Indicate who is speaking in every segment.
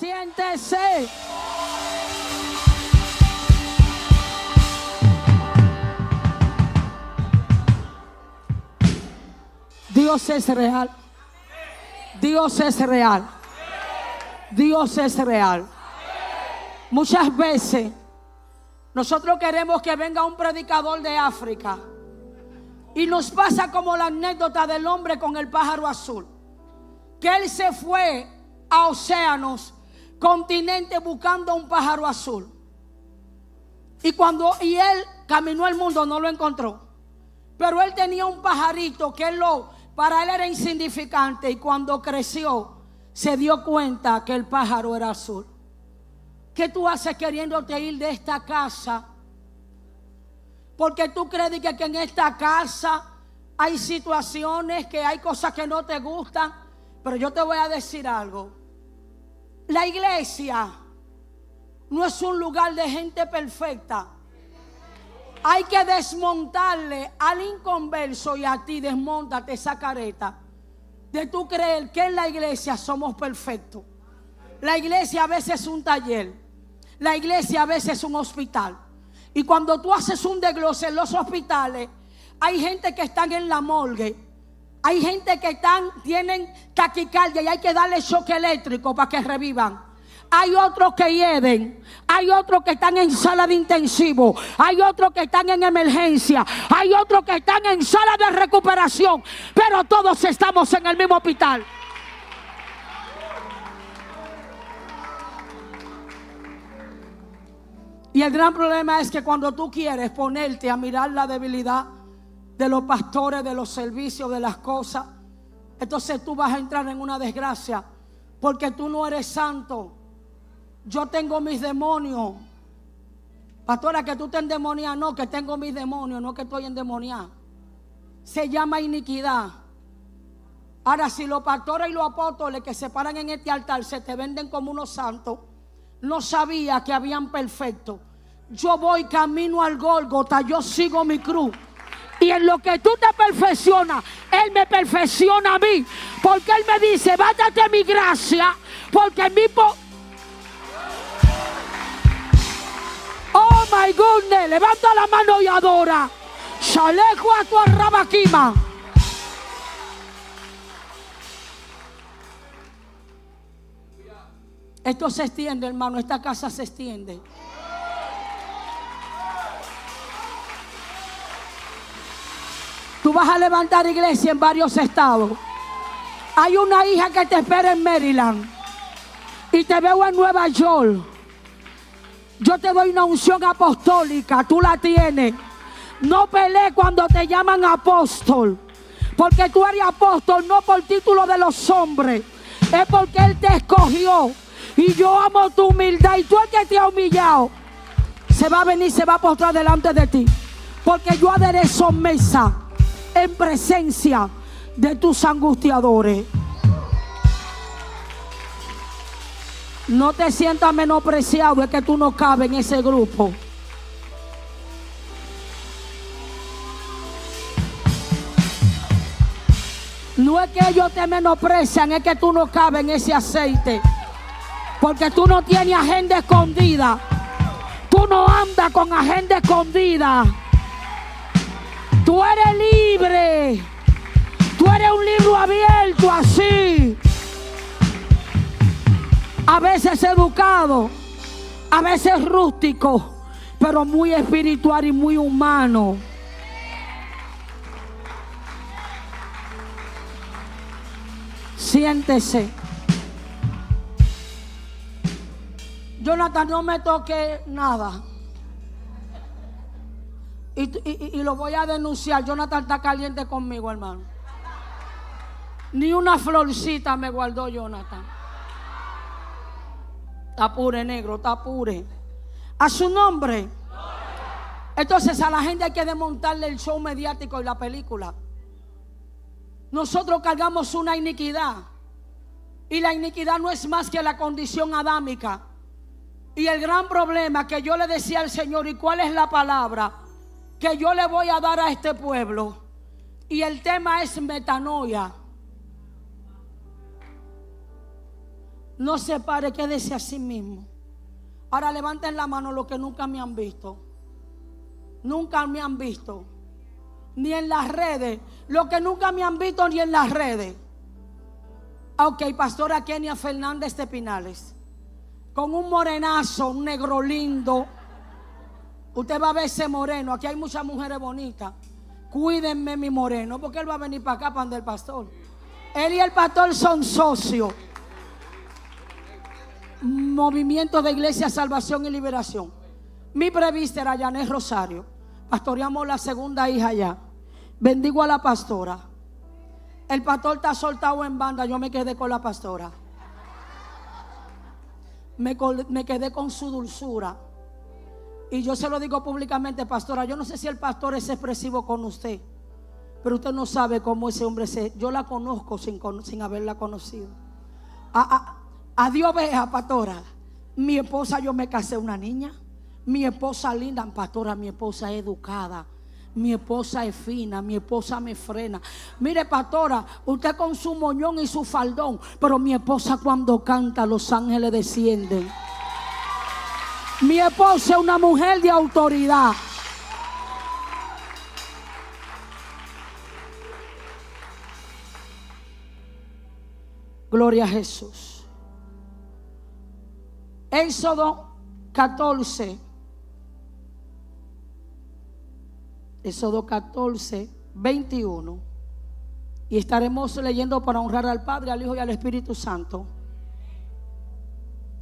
Speaker 1: Siéntese. Dios es real. Dios es real. Dios es real. Muchas veces nosotros queremos que venga un predicador de África y nos pasa como la anécdota del hombre con el pájaro azul, que él se fue a océanos, continentes, buscando un pájaro azul, y él caminó el mundo, no lo encontró, pero él tenía un pajarito que para él era insignificante, y cuando creció se dio cuenta que el pájaro era azul. ¿Qué tú haces queriéndote ir de esta casa? Porque tú crees que en esta casa hay situaciones, que hay cosas que no te gustan. Pero yo te voy a decir algo. La iglesia no es un lugar de gente perfecta. Hay que desmontarle al inconverso, y a ti desmóntate esa careta de tú creer que en la iglesia somos perfectos. La iglesia a veces es un taller. La iglesia a veces es un hospital. Y cuando tú haces un desglose en los hospitales, hay gente que están en la morgue. Hay gente que tienen taquicardia y hay que darle choque eléctrico para que revivan. Hay otros que hieden. Hay otros que están en sala de intensivo. Hay otros que están en emergencia. Hay otros que están en sala de recuperación. Pero todos estamos en el mismo hospital. Y el gran problema es que cuando tú quieres ponerte a mirar la debilidad de los pastores, de los servicios, de las cosas, entonces tú vas a entrar en una desgracia, porque tú no eres santo. Yo tengo mis demonios. Pastora, que tú te endemonias. No, que tengo mis demonios, no que estoy endemoniada. Se llama iniquidad. Ahora, si los pastores y los apóstoles que se paran en este altar se te venden como unos santos, no sabía que habían perfectos. Yo voy camino al Gólgota, yo sigo mi cruz. Y en lo que tú te perfeccionas, Él me perfecciona a mí. Porque Él me dice, bástate mi gracia, porque mi oh my goodness, levanta la mano y adora. Shalejo a tu arrabaquima. Esto se extiende, hermano, esta casa se extiende. Tú vas a levantar iglesia en varios estados. Hay una hija que te espera en Maryland y te veo en Nueva York. Yo te doy una unción apostólica, tú la tienes. No pelees cuando te llaman apóstol, porque tú eres apóstol no por título de los hombres, es porque Él te escogió. Y yo amo tu humildad, y tú el que te ha humillado se va a venir, se va a postrar delante de ti, porque yo aderezo mesa en presencia de tus angustiadores. No te sientas menospreciado, es que tú no cabes en ese grupo. No es que ellos te menosprecian, es que tú no cabes en ese aceite. Porque tú no tienes agenda escondida. Tú no andas con agenda escondida. Tú eres libre. Tú eres un libro abierto así. A veces educado, a veces rústico, pero muy espiritual y muy humano. Siéntese. Jonathan, no me toque nada. Y lo voy a denunciar. Jonathan está caliente conmigo, hermano. Ni una florcita me guardó Jonathan. Tapure, negro, tapure. A su nombre. Entonces a la gente hay que desmontarle el show mediático y la película. Nosotros cargamos una iniquidad. Y la iniquidad no es más que la condición adámica. Y el gran problema que yo le decía al Señor, ¿y cuál es la palabra que yo le voy a dar a este pueblo? Y el tema es metanoia. No se pare, quédese a sí mismo. Ahora levanten la mano los que nunca me han visto. Nunca me han visto. Ni en las redes. Los que nunca me han visto ni en las redes. Ok, pastora Kenia Fernández de Pinales. Con un morenazo, un negro lindo. Usted va a ver ese moreno. Aquí hay muchas mujeres bonitas. Cuídenme mi moreno, porque él va a venir para acá, para donde el pastor. Él y el pastor son socios. Movimiento de Iglesia, Salvación y Liberación. Mi presbítera Yanet Rosario. Pastoreamos la segunda hija ya. Bendigo a la pastora. El pastor está soltado en banda. Yo me quedé con la pastora. Me quedé con su dulzura. Y yo se lo digo públicamente, pastora. Yo no sé si el pastor es expresivo con usted, pero usted no sabe cómo ese hombre se. Yo la conozco sin haberla conocido. A Dios vea, pastora. Mi esposa, yo me casé una niña. Mi esposa linda, pastora, mi esposa es educada. Mi esposa es fina, mi esposa me frena. Mire, pastora, usted con su moñón y su faldón, pero mi esposa cuando canta, los ángeles descienden. Mi esposa es una mujer de autoridad. Gloria a Jesús. Éxodo 14. Éxodo 14, 21. Y estaremos leyendo para honrar al Padre, al Hijo y al Espíritu Santo.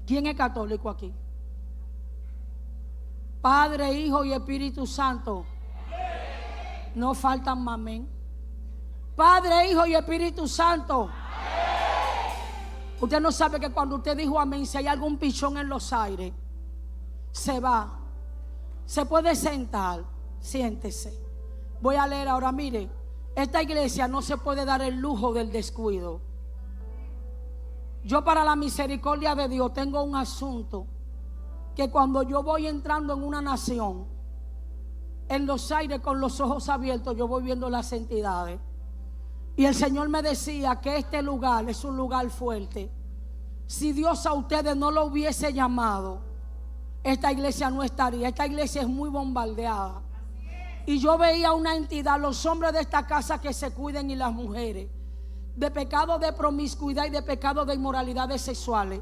Speaker 1: ¿Quién es católico aquí? Padre, Hijo y Espíritu Santo. No faltan más, amén. Padre, Hijo y Espíritu Santo. Usted no sabe que cuando usted dijo amén, si hay algún pichón en los aires, se va. Se puede sentar. Siéntese. Voy a leer ahora. Mire, esta iglesia no se puede dar el lujo del descuido. Yo, para la misericordia de Dios, tengo un asunto. Que cuando yo voy entrando en una nación, en los aires con los ojos abiertos, yo voy viendo las entidades. Y el Señor me decía que este lugar es un lugar fuerte. Si Dios a ustedes no lo hubiese llamado, esta iglesia no estaría. Esta iglesia es muy bombardeada. Y yo veía una entidad, los hombres de esta casa que se cuiden y las mujeres, de pecado de promiscuidad y de pecado de inmoralidades sexuales.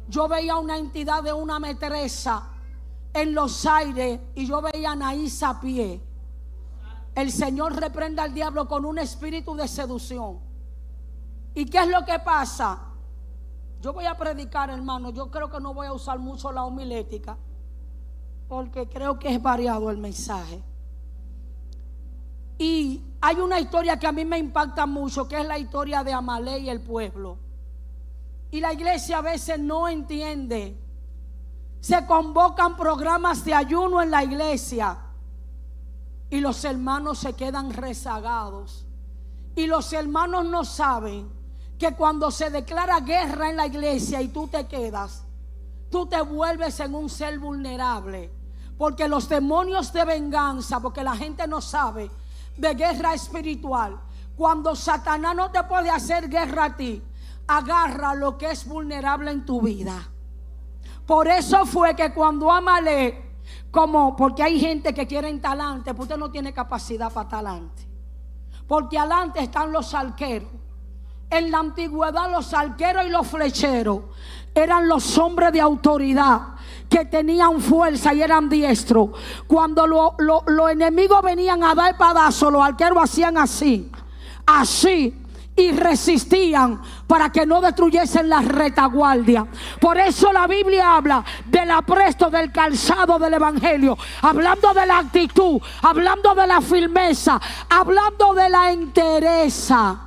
Speaker 1: Yo veía una entidad de una metresa en los aires y yo veía a Anaís a pie. El Señor reprenda al diablo con un espíritu de seducción. ¿Y qué es lo que pasa? Yo voy a predicar, hermano. Yo creo que no voy a usar mucho la homilética, porque creo que es variado el mensaje. Y hay una historia que a mí me impacta mucho, que es la historia de Amalek y el pueblo. Y la iglesia a veces no entiende. Se convocan programas de ayuno en la iglesia y los hermanos se quedan rezagados. Y los hermanos no saben que cuando se declara guerra en la iglesia y tú te quedas, tú te vuelves en un ser vulnerable. Porque los demonios de venganza, porque la gente no sabe de guerra espiritual, cuando Satanás no te puede hacer guerra a ti, agarra lo que es vulnerable en tu vida. Por eso fue que cuando Amalek, porque hay gente que quiere en talante, pues usted no tiene capacidad para talante. Porque adelante están los arqueros. En la antigüedad los arqueros y los flecheros eran los hombres de autoridad que tenían fuerza y eran diestros. Cuando los enemigos venían a dar padazos, los arqueros hacían así, y resistían para que no destruyesen la retaguardia. Por eso la Biblia habla del apresto, del calzado del evangelio, hablando de la actitud, hablando de la firmeza, hablando de la entereza.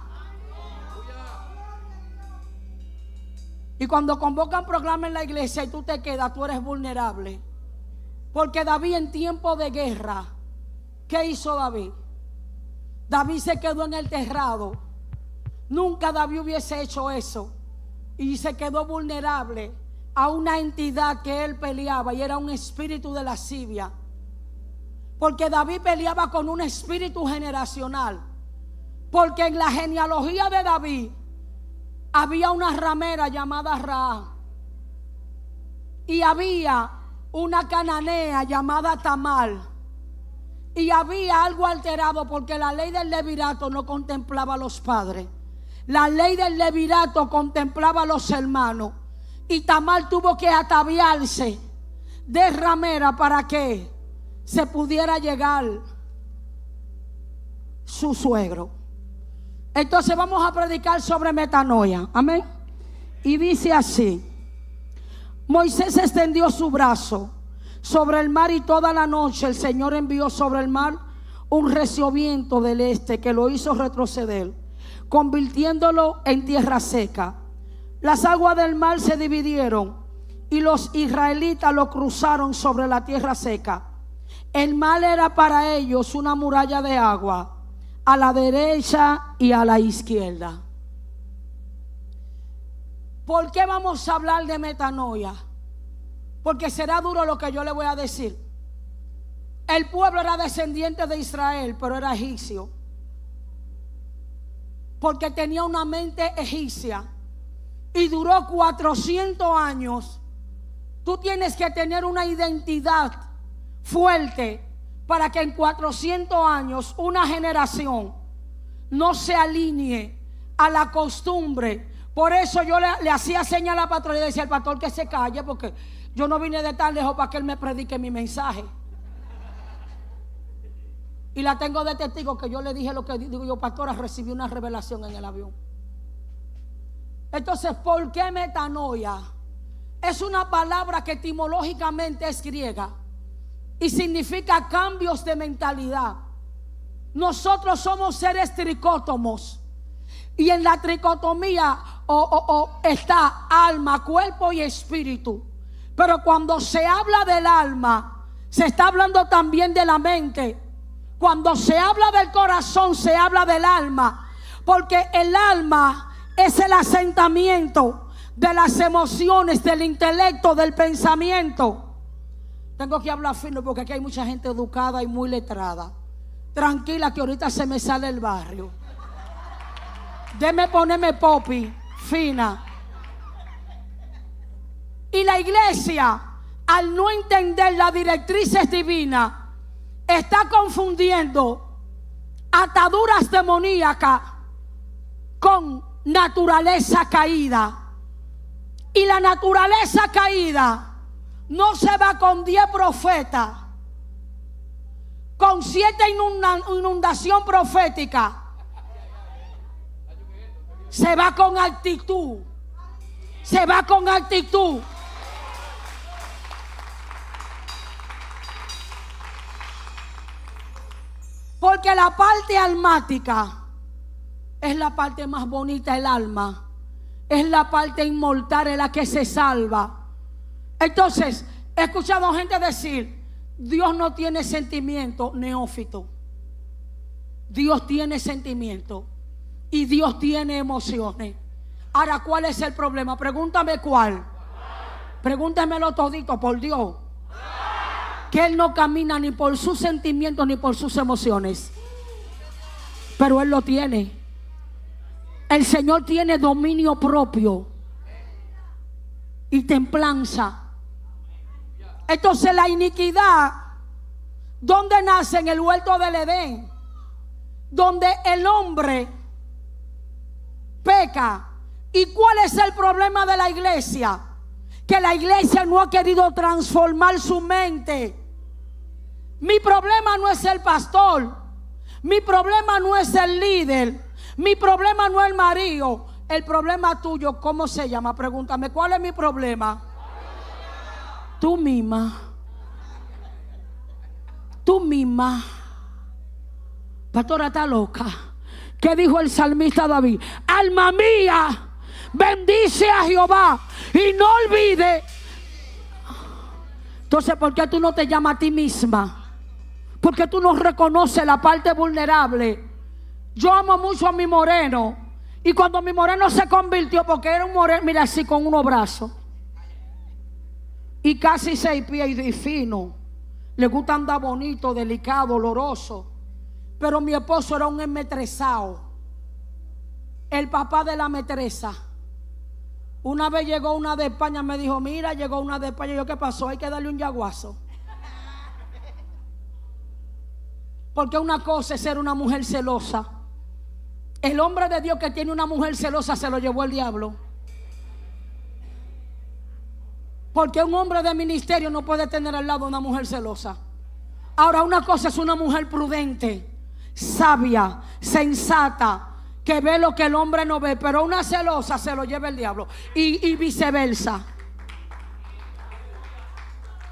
Speaker 1: Y cuando convocan programas en la iglesia y tú te quedas, tú eres vulnerable. Porque David, en tiempo de guerra, ¿qué hizo David? David se quedó en el terrado. Nunca David hubiese hecho eso. Y se quedó vulnerable a una entidad que él peleaba, y era un espíritu de lascivia. Porque David peleaba con un espíritu generacional. Porque en la genealogía de David había una ramera llamada Ra, y había una cananea llamada Tamar, y había algo alterado porque la ley del levirato no contemplaba a los padres, la ley del levirato contemplaba a los hermanos, y Tamar tuvo que ataviarse de ramera para que se pudiera llegar su suegro. Entonces vamos a predicar sobre metanoia. Amén. Y dice así: Moisés extendió su brazo sobre el mar, y toda la noche el Señor envió sobre el mar un recio viento del este que lo hizo retroceder, convirtiéndolo en tierra seca. Las aguas del mar se dividieron y los israelitas lo cruzaron sobre la tierra seca. El mar era para ellos una muralla de agua a la derecha y a la izquierda. ¿Por qué vamos a hablar de metanoia? Porque será duro lo que yo le voy a decir. El pueblo era descendiente de Israel, pero era egipcio, porque tenía una mente egipcia, y duró 400 años. Tú tienes que tener una identidad fuerte para que en 400 años una generación no se alinee a la costumbre. Por eso yo le hacía señal a la pastora y decía al pastor que se calle, porque yo no vine de tan lejos para que él me predique mi mensaje. Y la tengo de testigo que yo le dije lo que digo yo: pastora, recibí una revelación en el avión. Entonces, ¿por qué metanoia? Es una palabra que etimológicamente es griega y significa cambios de mentalidad. Nosotros somos seres tricótomos, y en la tricotomía está alma, cuerpo y espíritu. Pero cuando se habla del alma, se está hablando también de la mente. Cuando se habla del corazón, se habla del alma, porque el alma es el asentamiento de las emociones, del intelecto, del pensamiento. Tengo que hablar fino porque aquí hay mucha gente educada y muy letrada. Tranquila, que ahorita se me sale el barrio. Déme ponerme popi, fina. Y la iglesia, al no entender las directrices divinas, está confundiendo ataduras demoníacas con naturaleza caída. Y la naturaleza caída no se va con 10 profetas, con 7 inundación profética. Se va con actitud. Se va con actitud. Porque la parte almática es la parte más bonita del alma. Es la parte inmortal, en la que se salva. Entonces, he escuchado gente decir: Dios no tiene sentimiento. Neófito. Dios tiene sentimiento y Dios tiene emociones. Ahora, ¿cuál es el problema? Pregúntame cuál. Pregúntamelo todito, por Dios. Que Él no camina ni por sus sentimientos ni por sus emociones, pero Él lo tiene. El Señor tiene dominio propio y templanza. Entonces, la iniquidad, ¿dónde nace? En el huerto del Edén, donde el hombre peca. ¿Y cuál es el problema de la iglesia? Que la iglesia no ha querido transformar su mente. Mi problema no es el pastor, mi problema no es el líder, mi problema no es el marido. El problema tuyo, ¿cómo se llama? Pregúntame, ¿cuál es mi problema? Tú misma. Tú misma. Pastora, está loca. ¿Qué dijo el salmista David? Alma mía, bendice a Jehová y no olvide. Entonces, ¿por qué tú no te llamas a ti misma? Porque tú no reconoces la parte vulnerable. Yo amo mucho a mi moreno, y cuando mi moreno se convirtió, porque era un moreno, mira, así con unos brazos y casi 6 pies y fino, le gusta andar bonito, delicado, oloroso. Pero mi esposo era un emmetresado, el papá de la metresa. Una vez llegó una de España, me dijo, mira, llegó una de España. Yo, ¿qué pasó? Hay que darle un yaguazo. Porque una cosa es ser una mujer celosa. El hombre de Dios que tiene una mujer celosa se lo llevó el diablo. Porque un hombre de ministerio no puede tener al lado una mujer celosa. Ahora, una cosa es una mujer prudente, sabia, sensata, que ve lo que el hombre no ve, pero una celosa se lo lleva el diablo. Y viceversa.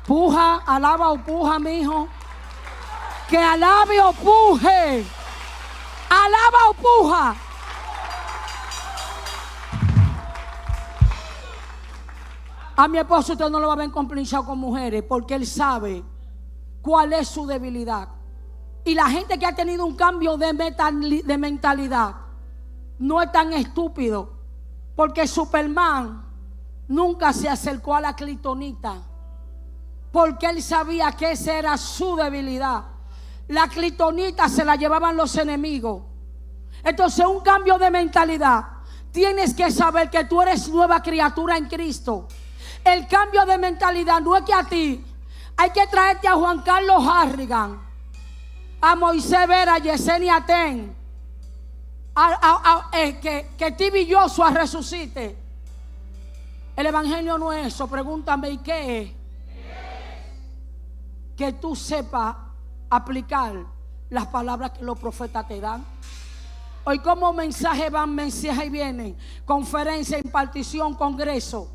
Speaker 1: Puja, alaba o puja, mi hijo. Que alabe o puje. Alaba o puja. A mi esposo usted no lo va a ver complinchado con mujeres, porque él sabe cuál es su debilidad. Y la gente que ha tenido un cambio de mentalidad no es tan estúpido, porque Superman nunca se acercó a la clitonita, porque él sabía que esa era su debilidad. La clitonita se la llevaban los enemigos. Entonces, un cambio de mentalidad. Tienes que saber que tú eres nueva criatura en Cristo. El cambio de mentalidad no es que a ti hay que traerte a Juan Carlos Harrigan, a Moisés Vera, a Yesenia Ten, que Tibi Joshua resucite. El evangelio no es eso. Pregúntame, ¿y qué es? Que tú sepas aplicar las palabras que los profetas te dan. Hoy como mensaje van, mensaje vienen, conferencia, impartición, congreso,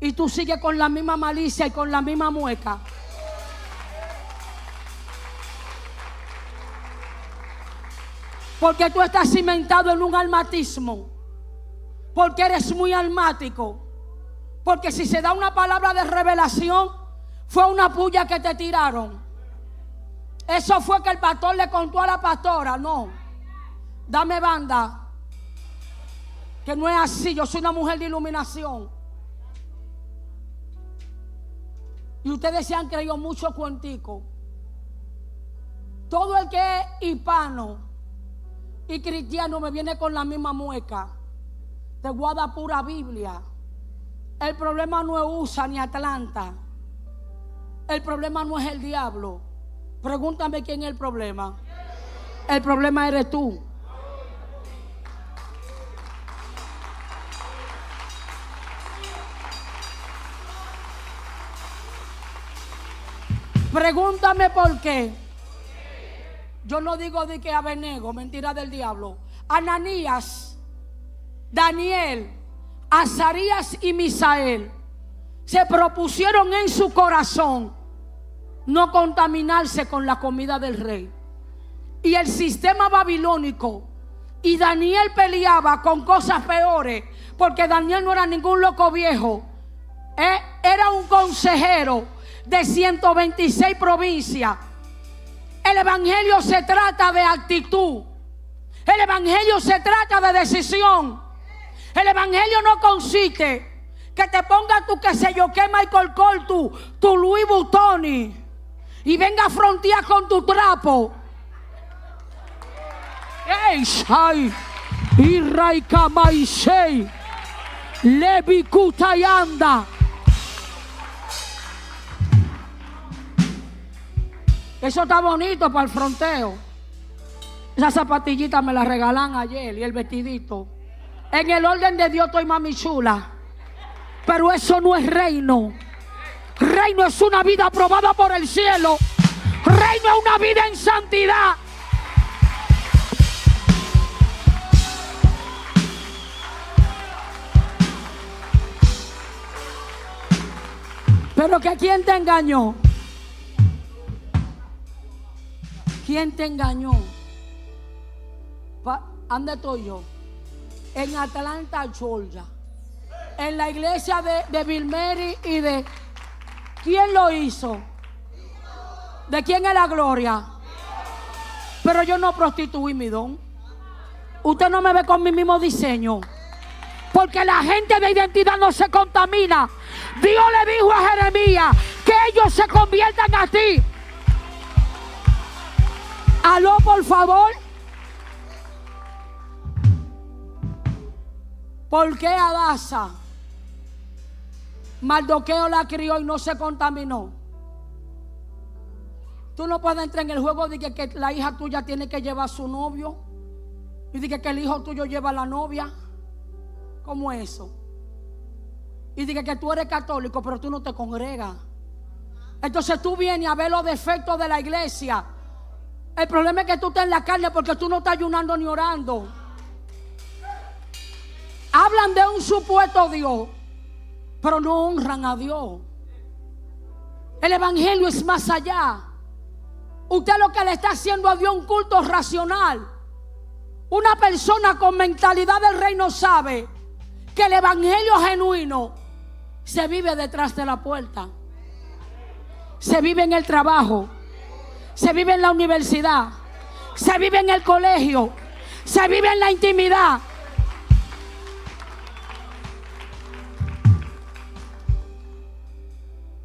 Speaker 1: y tú sigues con la misma malicia y con la misma mueca. Porque tú estás cimentado en un almatismo, porque eres muy almático, porque si se da una palabra de revelación, fue una puya que te tiraron. Eso fue que el pastor le contó a la pastora. No, dame banda, que no es así. Yo soy una mujer de iluminación. Y ustedes se han creído mucho cuentico. Todo el que es hispano y cristiano me viene con la misma mueca. Te voy a dar pura Biblia. El problema no es USA ni Atlanta. El problema no es el diablo. Pregúntame quién es el problema. El problema eres tú. Pregúntame por qué. Yo no digo de que Abednego, mentira del diablo. Ananías, Daniel, Azarías y Misael se propusieron en su corazón no contaminarse con la comida del rey. Y el sistema babilónico, y Daniel peleaba con cosas peores, porque Daniel no era ningún loco viejo, era un consejero de 126 provincias. El evangelio se trata de actitud. El evangelio se trata de decisión. El evangelio no consiste que te pongas tu qué sé yo qué Michael Kors, tu Louis Vuitton y venga a frontear con tu trapo. ¡Ey, shai! Irraika maishei Levi Kutayanda. Eso está bonito para el fronteo. Esa zapatillita me la regalan ayer y el vestidito. En el orden de Dios estoy mami chula. Pero eso no es reino. Reino es una vida aprobada por el cielo. Reino es una vida en santidad. Pero que ¿quién te engañó? ¿Quién te engañó? ¿Dónde estoy yo? En Atlanta, Georgia. En la iglesia de Bill Mary y de... ¿Quién lo hizo? ¿De quién es la gloria? Pero yo no prostituí mi don. Usted no me ve con mi mismo diseño. Porque la gente de identidad no se contamina. Dios le dijo a Jeremías que ellos se conviertan a ti. Aló, por favor. ¿Por qué Adasa Mardoqueo la crió y no se contaminó. Tú no puedes entrar en el juego de que la hija tuya tiene que llevar a su novio y de que el hijo tuyo lleva a la novia. ¿Cómo es eso? Y de que tú eres católico pero tú no te congregas. Entonces tú vienes a ver los defectos de la iglesia. El problema es que tú estás en la carne porque tú no estás ayunando ni orando. Hablan de un supuesto Dios, pero no honran a Dios. El evangelio es más allá. Usted lo que le está haciendo a Dios un culto racional. Una persona con mentalidad del reino sabe que el evangelio genuino se vive detrás de la puerta. Se vive en el trabajo. Se vive en la universidad. Se vive en el colegio. Se vive en la intimidad.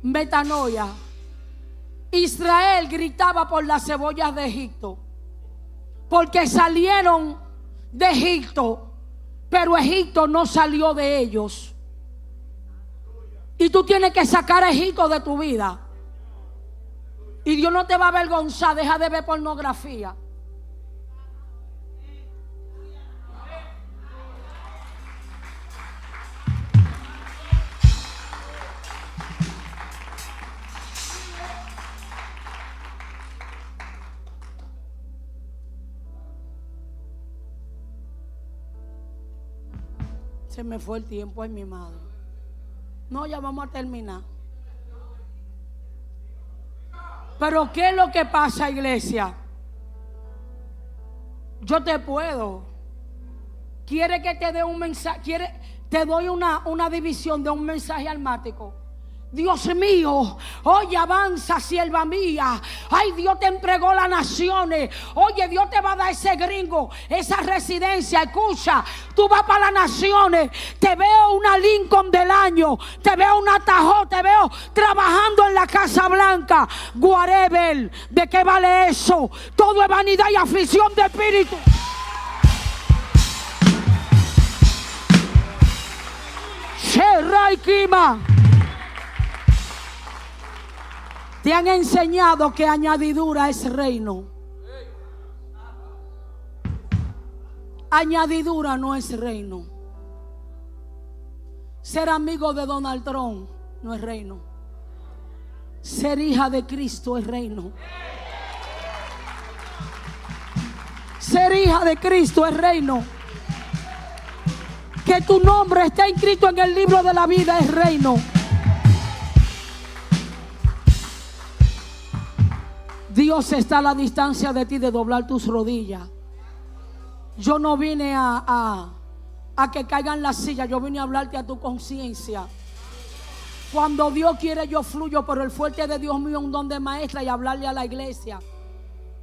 Speaker 1: Metanoia. Israel gritaba por las cebollas de Egipto, porque salieron de Egipto, pero Egipto no salió de ellos. Y tú tienes que sacar a Egipto de tu vida. Y Dios no te va a avergonzar. Deja de ver pornografía. Se me fue el tiempo, ay mi madre. No, ya vamos a terminar. Pero ¿qué es lo que pasa, iglesia? Yo te puedo. ¿Quiere que te dé un mensaje? Te doy una división de un mensaje almático. Dios mío, oye, avanza, sierva mía. Ay, Dios te entregó las naciones. Oye, Dios te va a dar ese gringo, esa residencia. Escucha, tú vas para las naciones. Te veo una Lincoln del año. Te veo una Tahoe. Te veo trabajando en la Casa Blanca. Whatever. ¿De qué vale eso? Todo es vanidad y aflicción de espíritu. Sherai Kima. Te han enseñado que añadidura es reino. Añadidura no es reino. Ser amigo de Donald Trump no es reino. Ser hija de Cristo es reino. Ser hija de Cristo es reino. Que tu nombre esté inscrito en el libro de la vida es reino. Dios está a la distancia de ti de doblar tus rodillas. Yo no vine a que caigan las sillas. Yo vine a hablarte a tu conciencia. Cuando Dios quiere yo fluyo, pero el fuerte de Dios mío es un don de maestra y hablarle a la iglesia.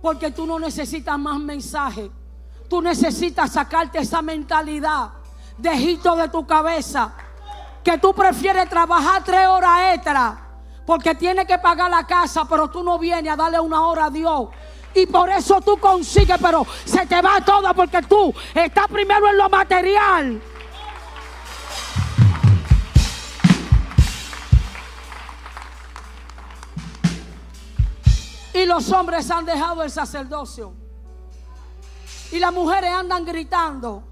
Speaker 1: Porque tú no necesitas más mensaje. Tú necesitas sacarte esa mentalidad de Egipto de tu cabeza. Que tú prefieres trabajar 3 horas extra porque tiene que pagar la casa, pero tú no vienes a darle 1 hora a Dios. Y por eso tú consigues, pero se te va todo porque tú estás primero en lo material. Y los hombres han dejado el sacerdocio. Y las mujeres andan gritando.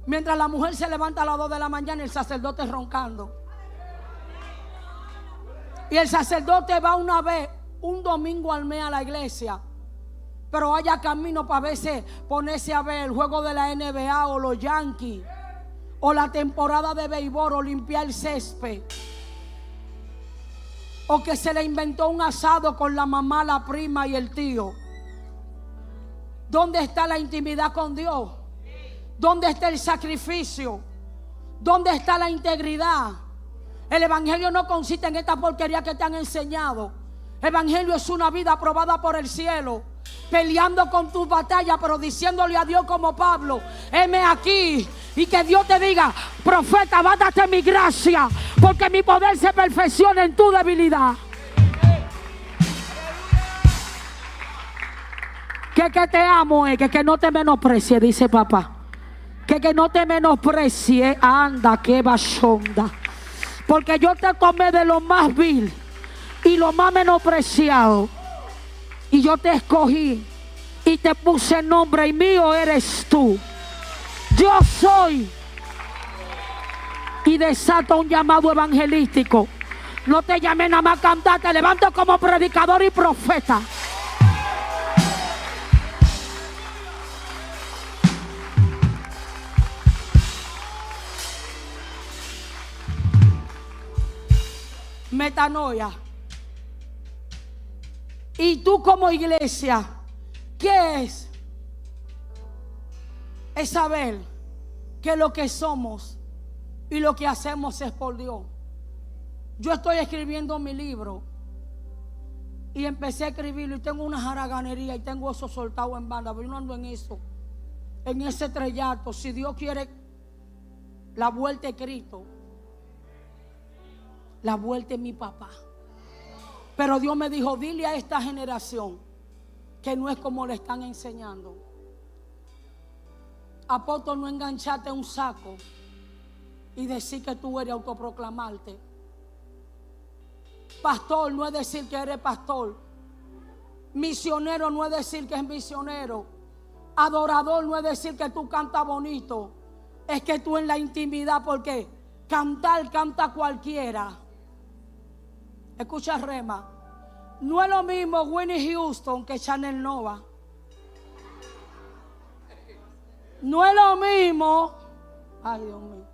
Speaker 1: Mientras la mujer se levanta a las 2 de la mañana, el sacerdote roncando. Y el sacerdote va una vez, un domingo al mes a la iglesia. Pero haya camino para veces ponerse a ver el juego de la NBA o los Yankees. O la temporada de béisbol o limpiar el césped. O que se le inventó un asado con la mamá, la prima y el tío. ¿Dónde está la intimidad con Dios? ¿Dónde está el sacrificio? ¿Dónde está la integridad? El evangelio no consiste en esta porquería que te han enseñado. El evangelio es una vida aprobada por el cielo, peleando con tus batallas, pero diciéndole a Dios como Pablo: heme aquí. Y que Dios te diga: profeta, bástate mi gracia, porque mi poder se perfecciona en tu debilidad. Que te amo es que no te menosprecie, dice papá. Que no te menosprecie. Anda, que bashonda. Porque yo te tomé de lo más vil y lo más menospreciado, y yo te escogí y te puse nombre, y mío eres tú. Yo soy. Y desata un llamado evangelístico. No te llamé nada más a cantar, te levanto como predicador y profeta. Metanoia. Y tú como iglesia, ¿qué es? Es saber que lo que somos y lo que hacemos es por Dios. Yo estoy escribiendo mi libro y empecé a escribirlo y tengo una jaraganería y tengo eso soltado en banda, pero yo no ando en eso, en ese estrellato. Si Dios quiere la vuelta de Cristo, la vuelta es mi papá. Pero Dios me dijo, dile a esta generación que no es como le están enseñando. Apóstol, no engancharte un saco y decir que tú eres, autoproclamarte. Pastor no es decir que eres pastor. Misionero no es decir que es misionero. Adorador no es decir que tú cantas bonito. Es que tú en la intimidad, porque cantar canta cualquiera. Escucha, Rema. No es lo mismo Whitney Houston que Chanel Nova. No es lo mismo, ay Dios mío,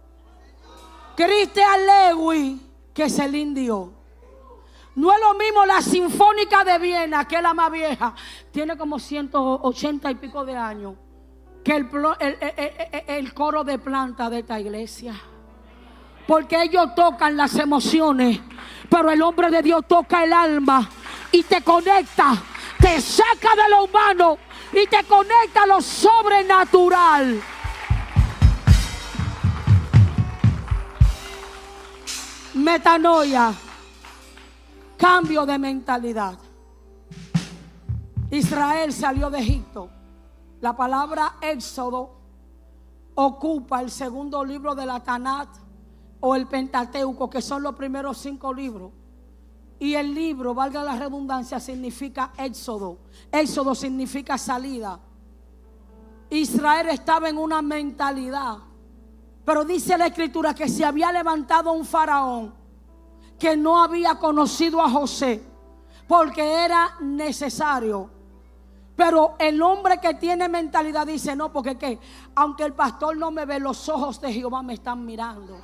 Speaker 1: Christian Lewis que Celine Dion. No es lo mismo la Sinfónica de Viena, que es la más vieja, tiene como 180 y pico de años, que el coro de planta de esta iglesia. Porque ellos tocan las emociones, pero el hombre de Dios toca el alma y te conecta, te saca de lo humano y te conecta a lo sobrenatural. Metanoia, cambio de mentalidad. Israel salió de Egipto. La palabra Éxodo ocupa el segundo libro de la Tanat o el Pentateuco, que son los primeros 5 libros. Y el libro, valga la redundancia, significa éxodo. Éxodo significa salida. Israel estaba en una mentalidad. Pero dice la escritura que se había levantado un faraón que no había conocido a José, porque era necesario. Pero el hombre que tiene mentalidad dice, no, porque ¿qué? Aunque el pastor no me ve, los ojos de Jehová me están mirando.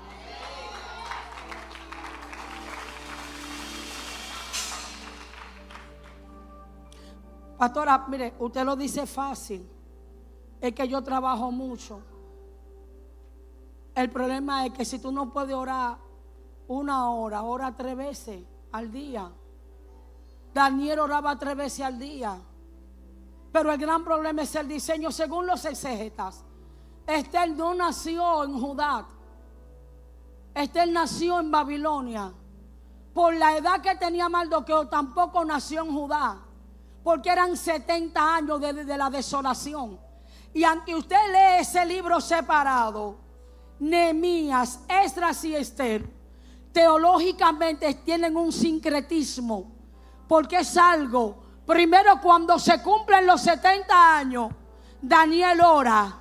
Speaker 1: Pastora, mire, usted lo dice fácil. Es que yo trabajo mucho. El problema es que si tú no puedes orar 1 hora, ora 3 veces al día. Daniel oraba 3 veces al día. Pero el gran problema es el diseño. Según los exégetas, Esther no nació en Judá. Esther nació en Babilonia. Por la edad que tenía Mardoqueo, tampoco nació en Judá, porque eran 70 años de la desolación. Y aunque usted lee ese libro separado, Nehemías, Esdras y Esther, teológicamente tienen un sincretismo, porque es algo. Primero, cuando se cumplen los 70 años, Daniel ora.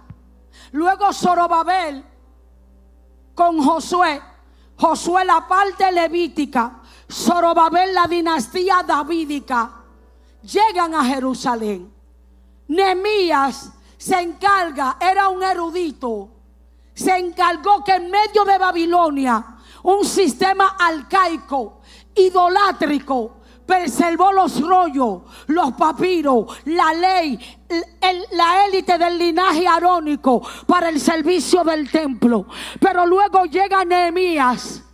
Speaker 1: Luego Zorobabel con Josué. Josué la parte levítica, Zorobabel la dinastía davídica. Llegan a Jerusalén. Nehemías se encarga, era un erudito, se encargó que en medio de Babilonia, un sistema arcaico, idolátrico, preservó los rollos, los papiros, la ley, la élite del linaje arónico para el servicio del templo. Pero luego llega Nehemías,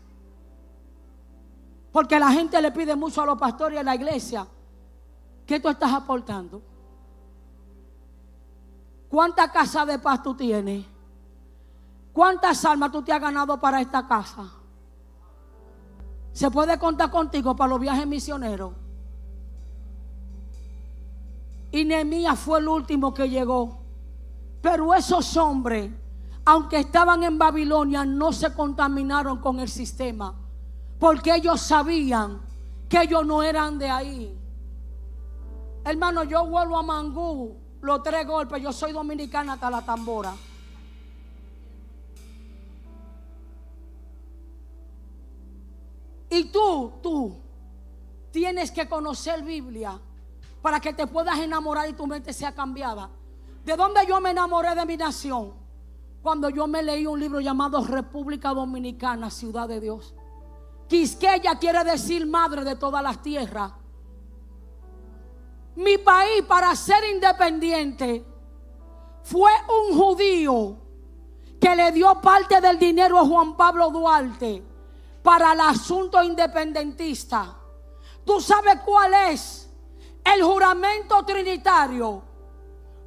Speaker 1: porque la gente le pide mucho a los pastores y a la iglesia. ¿Qué tú estás aportando? ¿Cuántas casas de paz tú tienes? ¿Cuántas almas tú te has ganado para esta casa? ¿Se puede contar contigo para los viajes misioneros? Y Nehemías fue el último que llegó. Pero esos hombres, aunque estaban en Babilonia, no se contaminaron con el sistema. porque ellos sabían que ellos no eran de ahí. Hermano, yo vuelvo a Mangú los 3 golpes. Yo soy dominicana hasta la tambora. Y tú tienes que conocer Biblia para que te puedas enamorar y tu mente sea cambiada. ¿De dónde yo me enamoré de mi nación? Cuando yo me leí un libro llamado República Dominicana, Ciudad de Dios. Quisqueya quiere decir madre de todas las tierras. Mi país, para ser independiente, fue un judío que le dio parte del dinero a Juan Pablo Duarte para el asunto independentista. ¿Tú sabes cuál es? El juramento trinitario.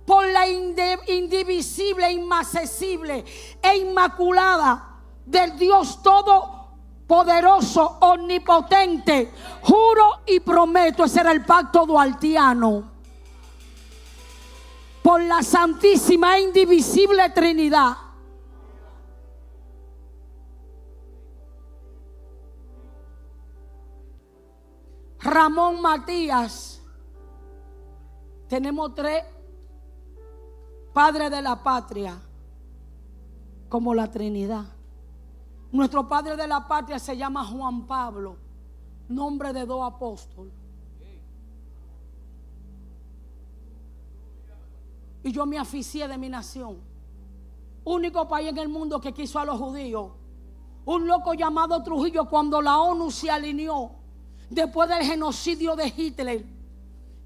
Speaker 1: Por la indivisible, inmarcesible e inmaculada del Dios Todopoderoso, omnipotente, juro y prometo. Ese era el pacto duartiano. Por la santísima e indivisible Trinidad. Ramón Matías. Tenemos 3 padres de la patria, como la Trinidad. Nuestro padre de la patria se llama Juan Pablo, nombre de 2 apóstoles. Y yo me aficié de mi nación. Único país en el mundo que quiso a los judíos. Un loco llamado Trujillo, cuando la ONU se alineó después del genocidio de Hitler,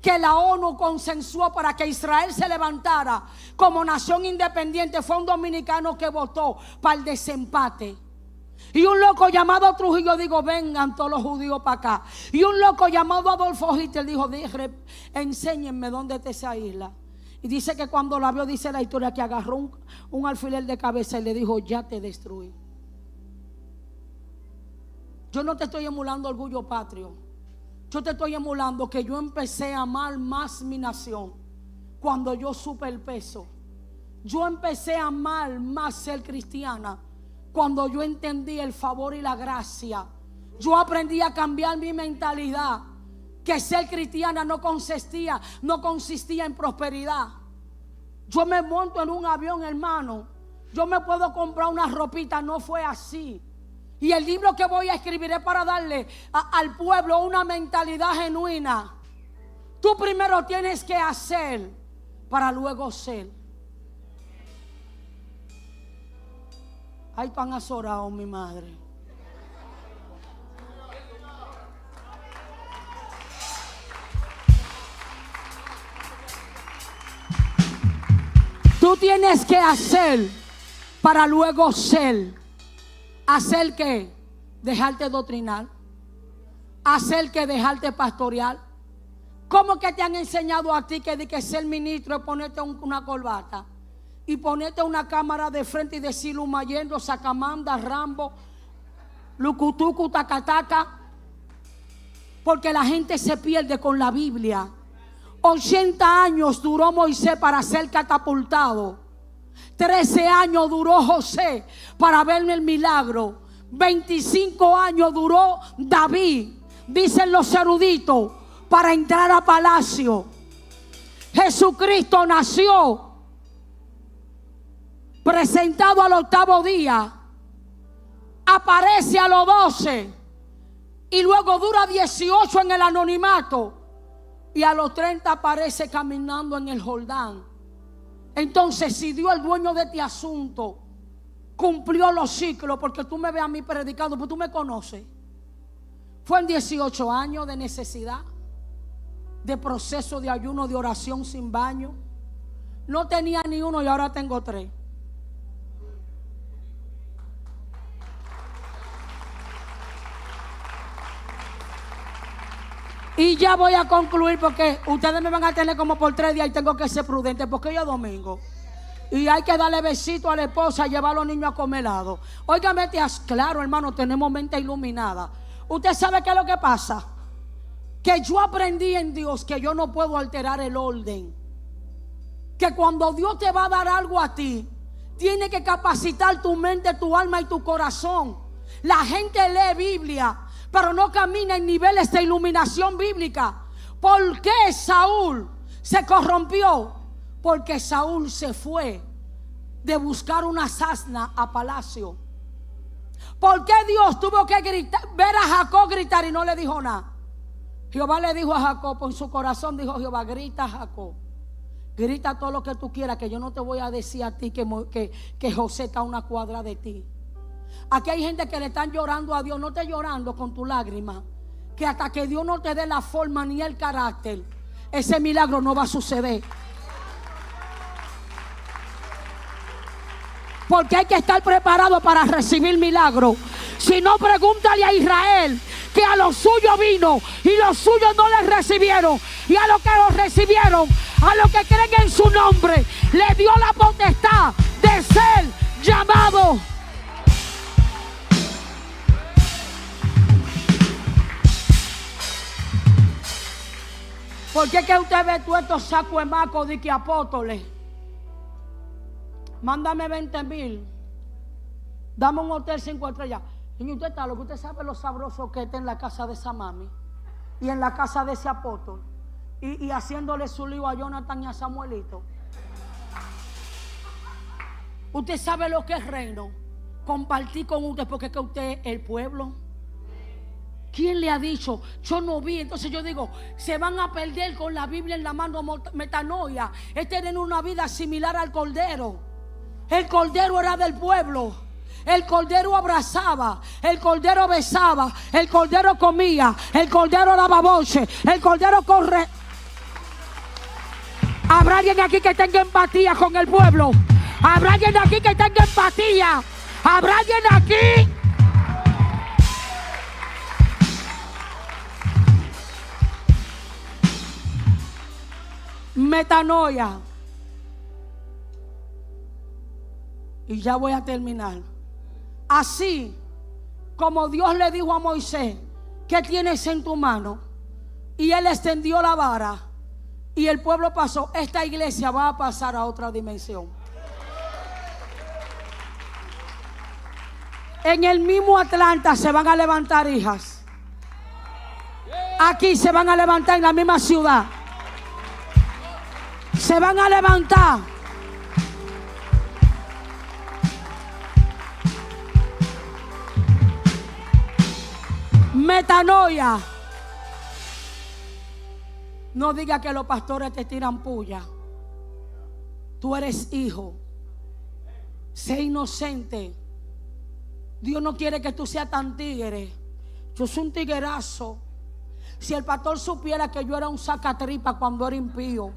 Speaker 1: que la ONU consensuó para que Israel se levantara como nación independiente, fue un dominicano que votó para el desempate. Y un loco llamado Trujillo dijo: vengan todos los judíos para acá. Y un loco llamado Adolfo Hitler dijo: enséñenme dónde está esa isla. Y dice que cuando la vio, dice la historia, que agarró un alfiler de cabeza y le dijo: ya te destruí. Yo no te estoy emulando orgullo patrio. Yo te estoy emulando que yo empecé a amar más mi nación cuando yo supe el peso. Yo empecé a amar más ser cristiana cuando yo entendí el favor y la gracia. Yo aprendí a cambiar mi mentalidad, que ser cristiana no consistía en prosperidad. Yo me monto en un avión, hermano, yo me puedo comprar una ropita. No fue así. Y el libro que voy a escribir es para darle al pueblo una mentalidad genuina. Tú primero tienes que hacer para luego ser. Ay, tú han azorado, mi madre. Tú tienes que hacer para luego ser. ¿Hacer qué? Dejarte doctrinar. ¿Hacer qué? Dejarte pastorear. ¿Cómo que te han enseñado a ti que de que ser ministro es ponerte una corbata y ponerte una cámara de frente y decir Lumayendo, Sacamanda, Rambo, Lucutucu, Tacataca? Porque la gente se pierde con la Biblia. 80 años duró Moisés para ser catapultado. 13 años duró José para ver el milagro. 25 años duró David, dicen los eruditos, para entrar a palacio. Jesucristo nació presentado al 8º día, aparece a los 12 y luego dura 18 en el anonimato y a los 30 aparece caminando en el Jordán. Entonces, si Dios, el dueño de este asunto, cumplió los ciclos, porque tú me ves a mí predicando, pues tú me conoces. Fue en 18 años de necesidad, de proceso de ayuno, de oración sin baño. No tenía ni uno y ahora tengo 3. Y ya voy a concluir porque ustedes me van a tener como por 3 días y tengo que ser prudente porque hoy es domingo. Y hay que darle besito a la esposa y llevar a los niños a comer helado. Óigame, claro, hermano, tenemos mente iluminada. Usted sabe qué es lo que pasa. Que yo aprendí en Dios que yo no puedo alterar el orden. Que cuando Dios te va a dar algo a ti, tiene que capacitar tu mente, tu alma y tu corazón. La gente lee Biblia pero no camina en niveles de iluminación bíblica. ¿Por qué Saúl se corrompió? Porque Saúl se fue de buscar una asna a palacio. ¿Por qué Dios tuvo que gritar, ver a Jacob gritar y no le dijo nada? Jehová le dijo a Jacob, en su corazón dijo Jehová: grita, Jacob, grita todo lo que tú quieras, que yo no te voy a decir a ti que José está a una cuadra de ti. Aquí hay gente que le están llorando a Dios. No estés llorando con tu lágrima, que hasta que Dios no te dé la forma ni el carácter, ese milagro no va a suceder. Porque hay que estar preparado para recibir milagro. Si no, pregúntale a Israel, que a los suyos vino y los suyos no les recibieron, y a los que los recibieron, a los que creen en su nombre, le dio la potestad de ser llamado. ¿Por qué que usted ve todos estos sacos de macos de que apóstoles? Mándame 20,000. Dame un hotel 5 estrellas. Y usted está loco. Usted sabe lo sabroso que está en la casa de esa mami y en la casa de ese apóstol, y haciéndole su lío a Jonathan y a Samuelito. Usted sabe lo que es reino. Compartir con usted, porque es que usted es el pueblo. ¿Quién le ha dicho? Yo no vi. Entonces yo digo, se van a perder con la Biblia en la mano, metanoia. Es tener una vida similar al Cordero. El Cordero era del pueblo. El Cordero abrazaba, el Cordero besaba, el Cordero comía, el Cordero daba voces, el Cordero corre. ¿Habrá alguien aquí que tenga empatía con el pueblo? ¿Habrá alguien aquí que tenga empatía? ¿Habrá alguien aquí? Metanoia. Y ya voy a terminar. Así como Dios le dijo a Moisés: ¿qué tienes en tu mano? Y él extendió la vara y el pueblo pasó. Esta iglesia va a pasar a otra dimensión. En el mismo Atlanta se van a levantar hijas. Aquí se van a levantar, en la misma ciudad se van a levantar. Metanoia. No diga que los pastores te tiran puya. Tú eres hijo. Sé inocente. Dios no quiere que tú seas tan tigre. Yo soy un tiguerazo. Si el pastor supiera que yo era un sacatripa cuando era impío,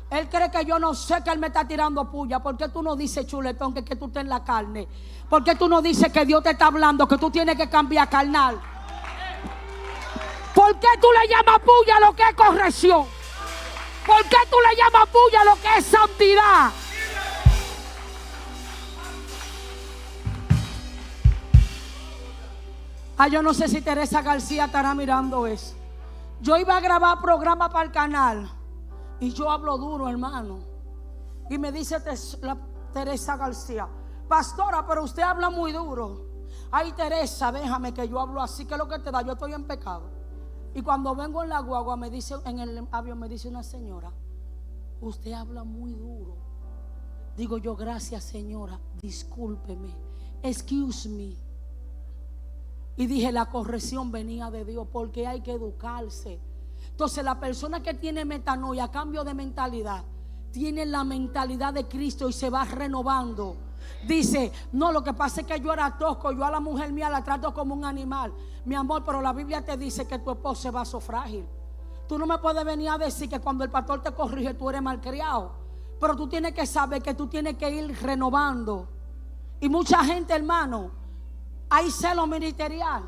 Speaker 1: él cree que yo no sé que él me está tirando puya. ¿Por qué tú no dices, chuletón, que tú estás en la carne? ¿Por qué tú no dices que Dios te está hablando, que tú tienes que cambiar carnal? ¿Por qué tú le llamas puya lo que es corrección? ¿Por qué tú le llamas puya lo que es santidad? Yo no sé si Teresa García estará mirando eso. Yo iba a grabar programa para el canal y yo hablo duro, hermano. Y me dice Teresa García: pastora, pero usted habla muy duro. Ay, Teresa, déjame que yo hablo así. ¿Qué es lo que te da? Yo estoy en pecado. Y cuando vengo en la guagua, me dice, en el avión me dice una señora: usted habla muy duro. Digo yo: gracias, señora, discúlpeme, excuse me. Y dije, la corrección venía de Dios, porque hay que educarse. Entonces la persona que tiene metanoia, cambio de mentalidad, tiene la mentalidad de Cristo y se va renovando. Dice: no, lo que pasa es que yo era tosco, yo a la mujer mía la trato como un animal. Mi amor, pero la Biblia te dice que tu esposo es vaso frágil. Tú no me puedes venir a decir que cuando el pastor te corrige tú eres malcriado. Pero tú tienes que saber que tú tienes que ir renovando. Y mucha gente, hermano, hay celo ministerial.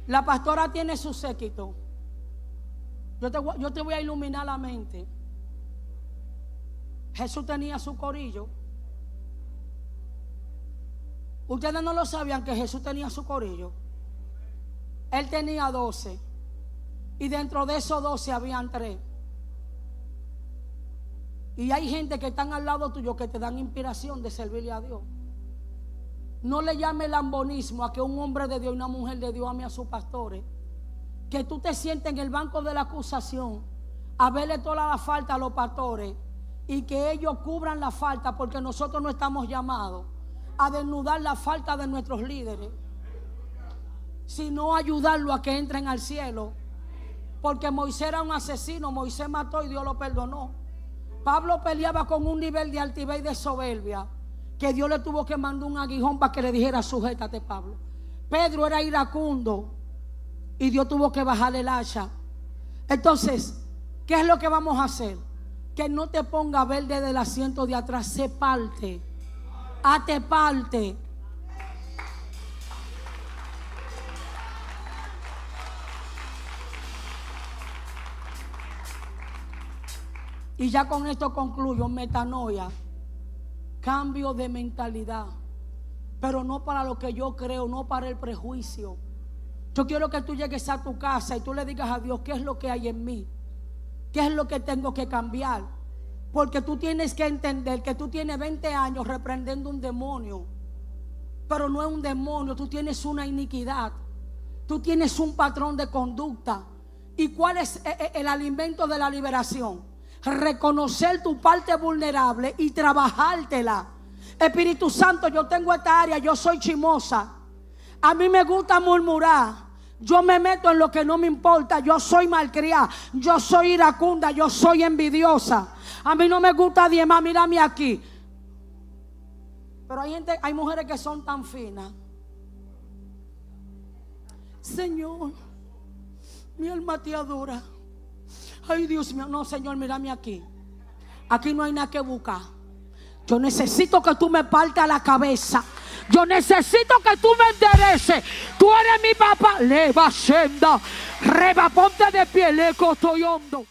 Speaker 1: La pastora tiene su séquito. Yo te voy a iluminar la mente. Jesús tenía su corillo. Ustedes no lo sabían que Jesús tenía su corillo. Él tenía 12. Y dentro de esos 12 habían 3. Y hay gente que están al lado tuyo que te dan inspiración de servirle a Dios. No le llame lambonismo a que un hombre de Dios y una mujer de Dios ame a sus pastores. Que tú te sientes en el banco de la acusación a verle toda la falta a los pastores y que ellos cubran la falta, porque nosotros no estamos llamados a desnudar la falta de nuestros líderes, sino ayudarlo a que entren al cielo. Porque Moisés era un asesino, Moisés mató y Dios lo perdonó. Pablo peleaba con un nivel de altivez y de soberbia que Dios le tuvo que mandar un aguijón para que le dijera: sujétate, Pablo. Pedro era iracundo y Dios tuvo que bajarle el hacha. Entonces, ¿qué es lo que vamos a hacer? Que no te ponga a ver desde el asiento de atrás. Sé parte, hazte parte. Y ya con esto concluyo. Metanoia, cambio de mentalidad, pero no para lo que yo creo, no para el prejuicio. Yo quiero que tú llegues a tu casa y tú le digas a Dios: ¿qué es lo que hay en mí? ¿Qué es lo que tengo que cambiar? Porque tú tienes que entender que tú tienes 20 años reprendiendo un demonio, pero no es un demonio, tú tienes una iniquidad, tú tienes un patrón de conducta. ¿Y cuál es el alimento de la liberación? Reconocer tu parte vulnerable y trabajártela. Espíritu Santo, yo tengo esta área, yo soy chismosa, a mí me gusta murmurar, yo me meto en lo que no me importa, yo soy malcriada, yo soy iracunda, yo soy envidiosa, a mí no me gusta diezmar, mírame aquí. Pero hay mujeres que son tan finas. Señor, mi alma te adora. Ay, Dios mío, no, Señor, mírame aquí. Aquí no hay nada que buscar. Yo necesito que tú me partas la cabeza. Yo necesito que tú me endereces. Tú eres mi papá. Leva, senda, reba, ponte de pie, le costoy hondo.